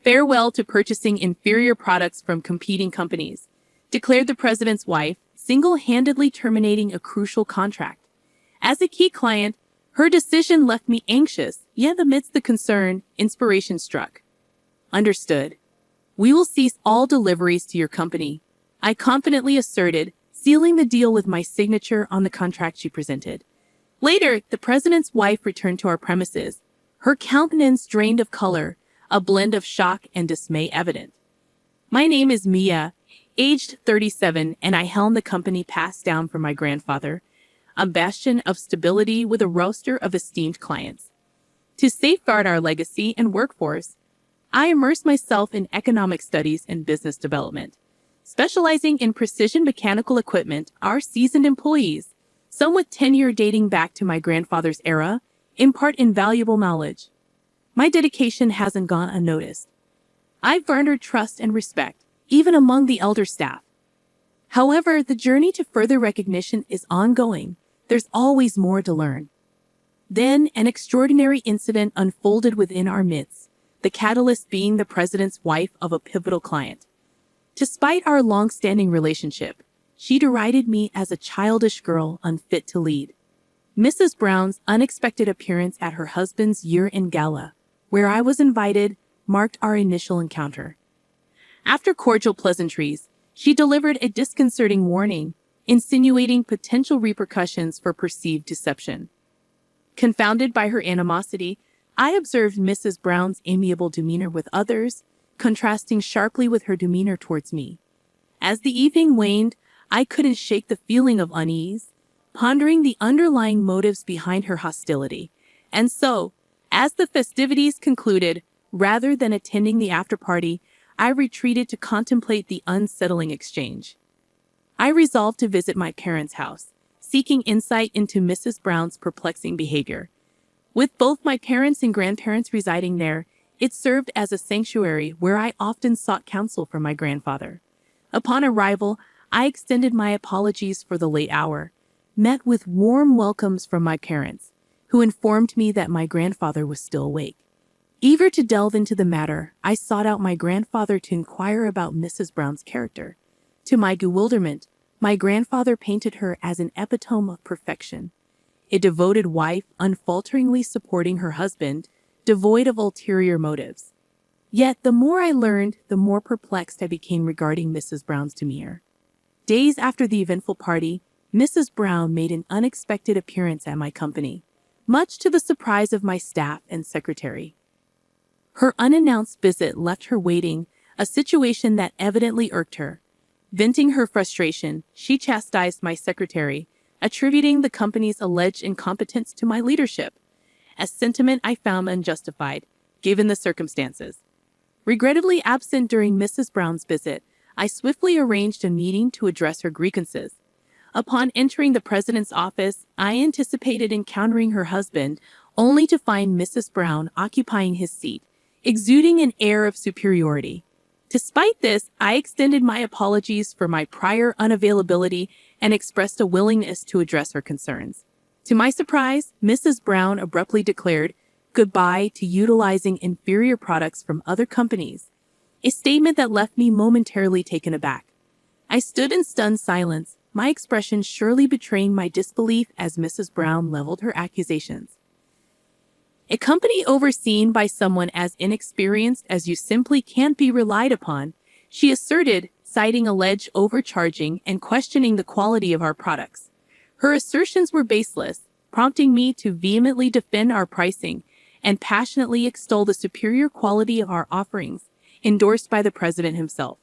Farewell to purchasing inferior products from competing companies, declared the president's wife, single-handedly terminating a crucial contract. As a key client, her decision left me anxious, yet amidst the concern, inspiration struck. Understood. We will cease all deliveries to your company, I confidently asserted, sealing the deal with my signature on the contract she presented. Later, the president's wife returned to our premises, her countenance drained of color, a blend of shock and dismay evident. My name is Mia, aged 37, and I helm the company passed down from my grandfather, a bastion of stability with a roster of esteemed clients. To safeguard our legacy and workforce, I immersed myself in economic studies and business development. Specializing in precision mechanical equipment, our seasoned employees, some with tenure dating back to my grandfather's era, impart invaluable knowledge. My dedication hasn't gone unnoticed. I've garnered trust and respect, even among the elder staff. However, the journey to further recognition is ongoing. There's always more to learn. Then, an extraordinary incident unfolded within our midst, the catalyst being the president's wife of a pivotal client. Despite our long-standing relationship, she derided me as a childish girl unfit to lead. Mrs. Brown's unexpected appearance at her husband's year-end gala, where I was invited, marked our initial encounter. After cordial pleasantries, she delivered a disconcerting warning, insinuating potential repercussions for perceived deception. Confounded by her animosity, I observed Mrs. Brown's amiable demeanor with others, contrasting sharply with her demeanor towards me. As the evening waned, I couldn't shake the feeling of unease, pondering the underlying motives behind her hostility. And so, as the festivities concluded, rather than attending the after-party, I retreated to contemplate the unsettling exchange. I resolved to visit my parents' house, seeking insight into Mrs. Brown's perplexing behavior. With both my parents and grandparents residing there, it served as a sanctuary where I often sought counsel from my grandfather. Upon arrival, I extended my apologies for the late hour, met with warm welcomes from my parents, who informed me that my grandfather was still awake. Eager to delve into the matter, I sought out my grandfather to inquire about Mrs. Brown's character. To my bewilderment, my grandfather painted her as an epitome of perfection, a devoted wife unfalteringly supporting her husband, devoid of ulterior motives. Yet the more I learned, the more perplexed I became regarding Mrs. Brown's demeanor. Days after the eventful party, Mrs. Brown made an unexpected appearance at my company, much to the surprise of my staff and secretary. Her unannounced visit left her waiting, a situation that evidently irked her. Venting her frustration, she chastised my secretary, attributing the company's alleged incompetence to my leadership, a sentiment I found unjustified, given the circumstances. Regrettably absent during Mrs. Brown's visit, I swiftly arranged a meeting to address her grievances. Upon entering the president's office, I anticipated encountering her husband, only to find Mrs. Brown occupying his seat, exuding an air of superiority. Despite this, I extended my apologies for my prior unavailability and expressed a willingness to address her concerns. To my surprise, Mrs. Brown abruptly declared goodbye to utilizing inferior products from other companies, a statement that left me momentarily taken aback. I stood in stunned silence, my expression surely betraying my disbelief as Mrs. Brown leveled her accusations. A company overseen by someone as inexperienced as you simply can't be relied upon, she asserted, citing alleged overcharging and questioning the quality of our products. Her assertions were baseless, prompting me to vehemently defend our pricing and passionately extol the superior quality of our offerings, endorsed by the president himself.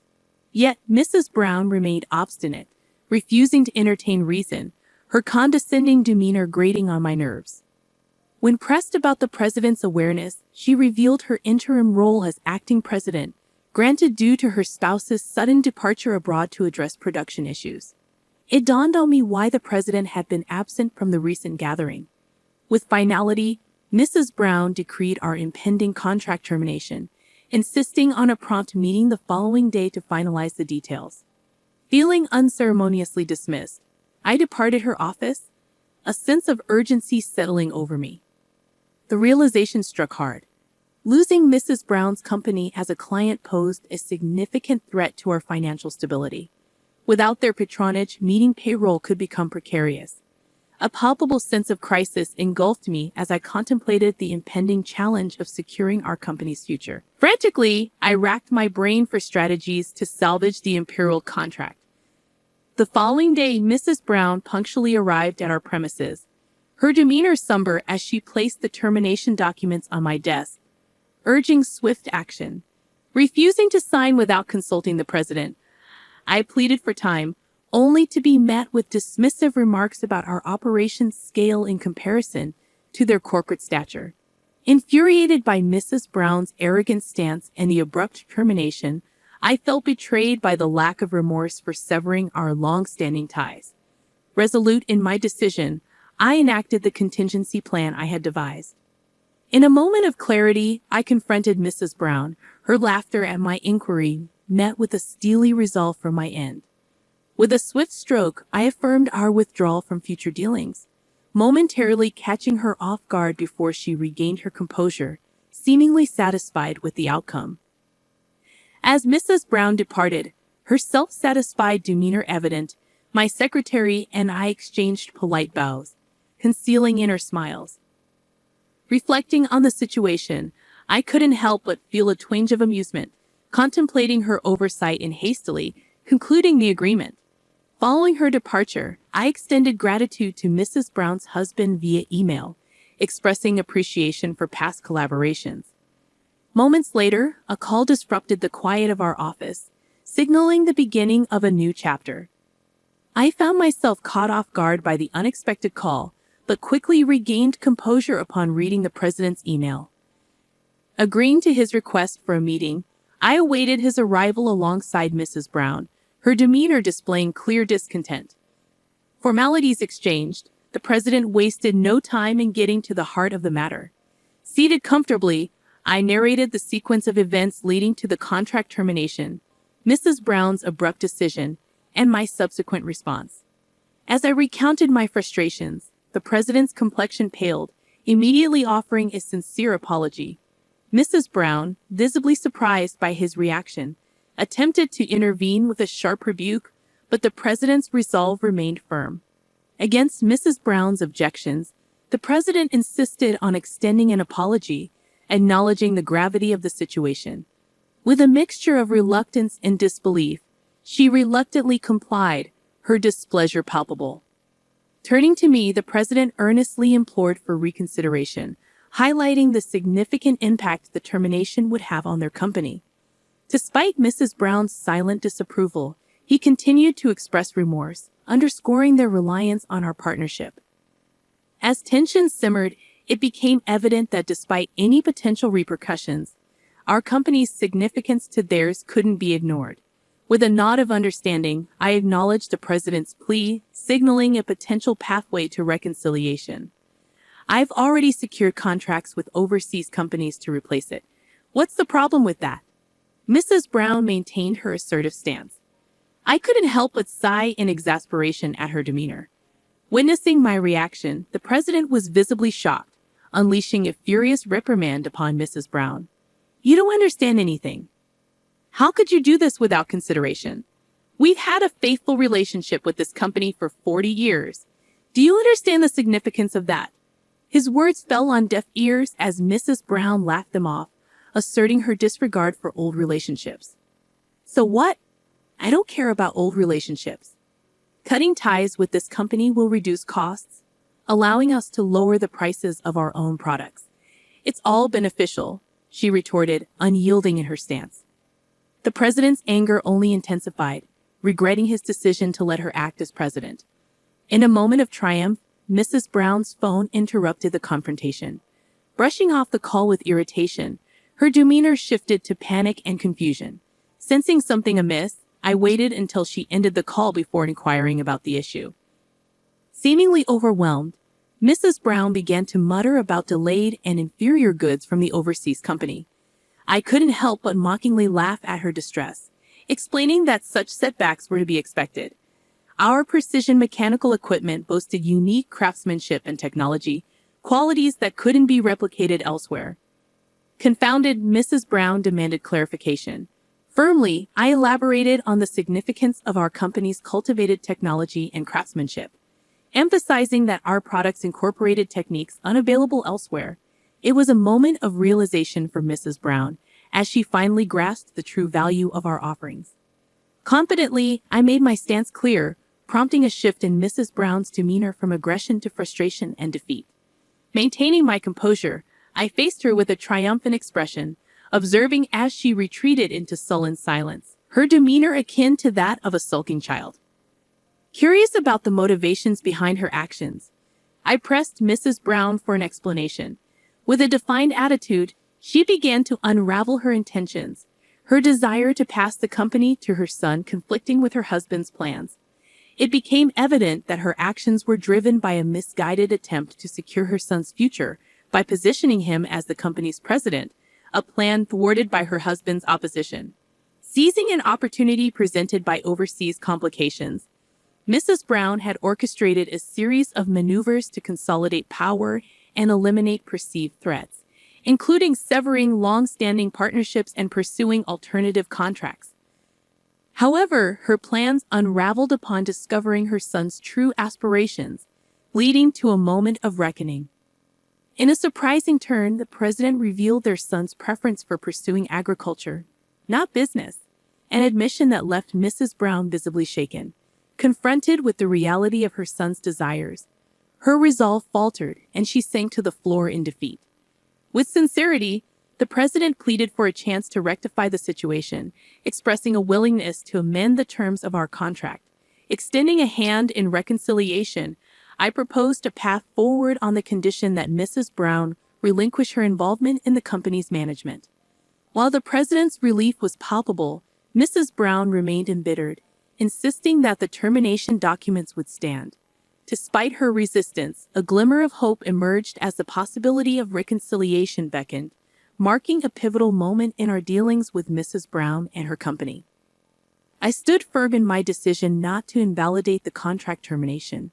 Yet Mrs. Brown remained obstinate, refusing to entertain reason, her condescending demeanor grating on my nerves. When pressed about the president's awareness, she revealed her interim role as acting president, granted due to her spouse's sudden departure abroad to address production issues. It dawned on me why the president had been absent from the recent gathering. With finality, Mrs. Brown decreed our impending contract termination, insisting on a prompt meeting the following day to finalize the details. Feeling unceremoniously dismissed, I departed her office, a sense of urgency settling over me. The realization struck hard. Losing Mrs. Brown's company as a client posed a significant threat to our financial stability. Without their patronage, meeting payroll could become precarious. A palpable sense of crisis engulfed me as I contemplated the impending challenge of securing our company's future. Frantically, I racked my brain for strategies to salvage the imperial contract. The following day, Mrs. Brown punctually arrived at our premises, her demeanor somber as she placed the termination documents on my desk, urging swift action. Refusing to sign without consulting the president, I pleaded for time, only to be met with dismissive remarks about our operations' scale in comparison to their corporate stature. Infuriated by Mrs. Brown's arrogant stance and the abrupt termination, I felt betrayed by the lack of remorse for severing our long-standing ties. Resolute in my decision, I enacted the contingency plan I had devised. In a moment of clarity, I confronted Mrs. Brown. Her laughter at my inquiry met with a steely resolve from my end. With a swift stroke, I affirmed our withdrawal from future dealings, momentarily catching her off guard before she regained her composure, seemingly satisfied with the outcome. As Mrs. Brown departed, her self-satisfied demeanor evident, my secretary and I exchanged polite bows, concealing inner smiles. Reflecting on the situation, I couldn't help but feel a twinge of amusement, contemplating her oversight and hastily concluding the agreement. Following her departure, I extended gratitude to Mrs. Brown's husband via email, expressing appreciation for past collaborations. Moments later, a call disrupted the quiet of our office, signaling the beginning of a new chapter. I found myself caught off guard by the unexpected call, but quickly regained composure upon reading the president's email. Agreeing to his request for a meeting, I awaited his arrival alongside Mrs. Brown, her demeanor displaying clear discontent. Formalities exchanged, the president wasted no time in getting to the heart of the matter. Seated comfortably, I narrated the sequence of events leading to the contract termination, Mrs. Brown's abrupt decision, and my subsequent response. As I recounted my frustrations, the president's complexion paled, immediately offering a sincere apology. Mrs. Brown, visibly surprised by his reaction, attempted to intervene with a sharp rebuke, but the president's resolve remained firm. Against Mrs. Brown's objections, the president insisted on extending an apology, acknowledging the gravity of the situation. With a mixture of reluctance and disbelief, she reluctantly complied, her displeasure palpable. Turning to me, the president earnestly implored for reconsideration, highlighting the significant impact the termination would have on their company. Despite Mrs. Brown's silent disapproval, he continued to express remorse, underscoring their reliance on our partnership. As tensions simmered, it became evident that despite any potential repercussions, our company's significance to theirs couldn't be ignored. With a nod of understanding, I acknowledged the president's plea, signaling a potential pathway to reconciliation. I've already secured contracts with overseas companies to replace it. What's the problem with that? Mrs. Brown maintained her assertive stance. I couldn't help but sigh in exasperation at her demeanor. Witnessing my reaction, the president was visibly shocked, unleashing a furious reprimand upon Mrs. Brown. "You don't understand anything. How could you do this without consideration? We've had a faithful relationship with this company for 40 years. Do you understand the significance of that?" His words fell on deaf ears as Mrs. Brown laughed them off, asserting her disregard for old relationships. "So what? I don't care about old relationships. Cutting ties with this company will reduce costs, allowing us to lower the prices of our own products. It's all beneficial," she retorted, unyielding in her stance. The president's anger only intensified, regretting his decision to let her act as president. In a moment of triumph, Mrs. Brown's phone interrupted the confrontation. Brushing off the call with irritation, her demeanor shifted to panic and confusion. Sensing something amiss, I waited until she ended the call before inquiring about the issue. Seemingly overwhelmed, Mrs. Brown began to mutter about delayed and inferior goods from the overseas company. I couldn't help but mockingly laugh at her distress, explaining that such setbacks were to be expected. Our precision mechanical equipment boasted unique craftsmanship and technology, qualities that couldn't be replicated elsewhere. Confounded, Mrs. Brown demanded clarification. Firmly, I elaborated on the significance of our company's cultivated technology and craftsmanship, emphasizing that our products incorporated techniques unavailable elsewhere. It was a moment of realization for Mrs. Brown, as she finally grasped the true value of our offerings. Confidently, I made my stance clear, prompting a shift in Mrs. Brown's demeanor from aggression to frustration and defeat. Maintaining my composure, I faced her with a triumphant expression, observing as she retreated into sullen silence, her demeanor akin to that of a sulking child. Curious about the motivations behind her actions, I pressed Mrs. Brown for an explanation. With a defined attitude, she began to unravel her intentions, her desire to pass the company to her son conflicting with her husband's plans. It became evident that her actions were driven by a misguided attempt to secure her son's future by positioning him as the company's president, a plan thwarted by her husband's opposition. Seizing an opportunity presented by overseas complications, Mrs. Brown had orchestrated a series of maneuvers to consolidate power and eliminate perceived threats, including severing long-standing partnerships and pursuing alternative contracts. However, her plans unraveled upon discovering her son's true aspirations, leading to a moment of reckoning. In a surprising turn, the president revealed their son's preference for pursuing agriculture, not business, an admission that left Mrs. Brown visibly shaken. Confronted with the reality of her son's desires, her resolve faltered and she sank to the floor in defeat. With sincerity, the president pleaded for a chance to rectify the situation, expressing a willingness to amend the terms of our contract. Extending a hand in reconciliation, I proposed a path forward on the condition that Mrs. Brown relinquish her involvement in the company's management. While the president's relief was palpable, Mrs. Brown remained embittered, insisting that the termination documents would stand. Despite her resistance, a glimmer of hope emerged as the possibility of reconciliation beckoned, marking a pivotal moment in our dealings with Mrs. Brown and her company. I stood firm in my decision not to invalidate the contract termination,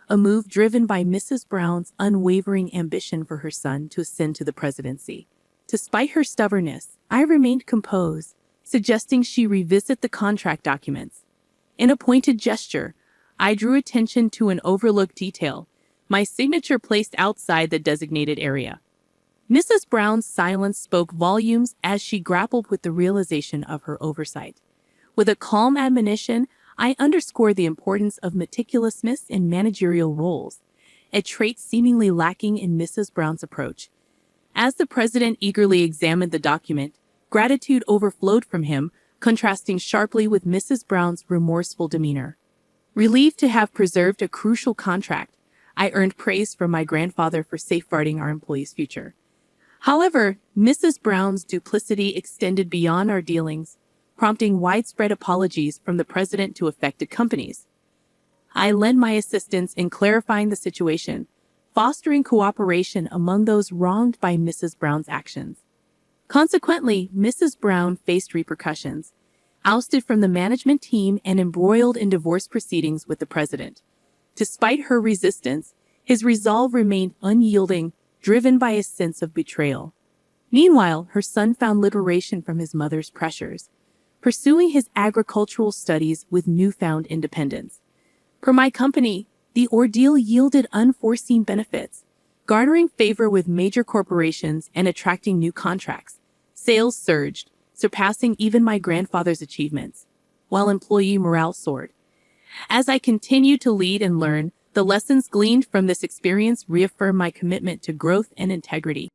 a move driven by Mrs. Brown's unwavering ambition for her son to ascend to the presidency. Despite her stubbornness, I remained composed, suggesting she revisit the contract documents. In a pointed gesture, I drew attention to an overlooked detail, my signature placed outside the designated area. Mrs. Brown's silence spoke volumes as she grappled with the realization of her oversight. With a calm admonition, I underscored the importance of meticulousness in managerial roles, a trait seemingly lacking in Mrs. Brown's approach. As the president eagerly examined the document, gratitude overflowed from him, contrasting sharply with Mrs. Brown's remorseful demeanor. Relieved to have preserved a crucial contract, I earned praise from my grandfather for safeguarding our employees' future. However, Mrs. Brown's duplicity extended beyond our dealings, prompting widespread apologies from the president to affected companies. I lent my assistance in clarifying the situation, fostering cooperation among those wronged by Mrs. Brown's actions. Consequently, Mrs. Brown faced repercussions, ousted from the management team and embroiled in divorce proceedings with the president. Despite her resistance, his resolve remained unyielding, driven by a sense of betrayal. Meanwhile, her son found liberation from his mother's pressures, pursuing his agricultural studies with newfound independence. For my company, the ordeal yielded unforeseen benefits, garnering favor with major corporations and attracting new contracts. Sales surged, surpassing even my grandfather's achievements, while employee morale soared. As I continued to lead and learn, the lessons gleaned from this experience reaffirmed my commitment to growth and integrity.